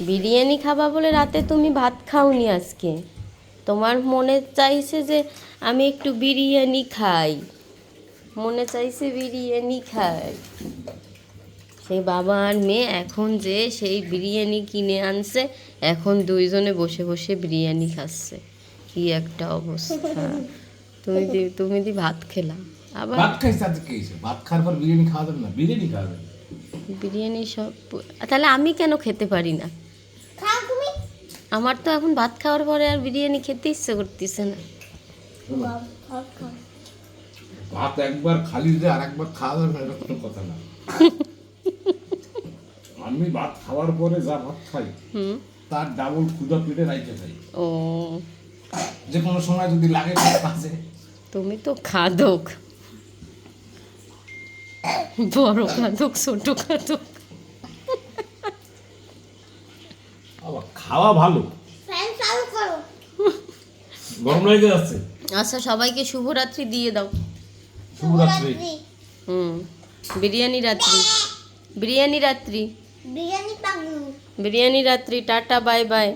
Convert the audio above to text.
বিরিয়ানি খাবা বলে রাতে তুমি ভাত খাওনি আজকে, তোমার মনে চাইছে যে আমি একটু বিরিয়ানি খাই, মনে চাইছে বিরিয়ানি খাই। সেই বাবা আর মেয়ে এখন যে সেই বিরিয়ানি কিনে আনছে, এখন দুইজনে বসে বসে বিরিয়ানি খাচ্ছে। কি একটা অবস্থা! তুমি ভাত খেলা, আবার ভাত খাইছে আজকে কি হইছে? ভাত খাওয়ার পর বিরিয়ানি খাওয়া যাবে না? বিরিয়ানি খাওয়া যাবে। বিরিয়ানি সব। তাহলে আমি কেন খেতে পারি না? আমার তো এখন ভাত খাওয়ার পরে আর বিরিয়ানি খেতে ইচ্ছে করতেছে না। ভাত একবার খালি যে আর একবার খাওয়া যাবে না এরকম কথা না। আমি ভাত খাওয়ার পরে যা ভাত খাই তার ডাবল ক্ষুধা পেটে রাইতে খাই। ও, যে কোনো সময় যদি লাগে কাজে। তুমি তো খাদক, বড় খাদক ছোট খাদক। আবার খাওয়া ভালো, গরম লেগে যাচ্ছে। আচ্ছা, সবাইকে শুভরাত্রি দিয়ে দাও। শুভরাত্রি। বিরিয়ানি রাত্রি, বিরিয়ানি রাত্রি, বিরিয়ানি রাত্রি, টাটা, বাই বাই।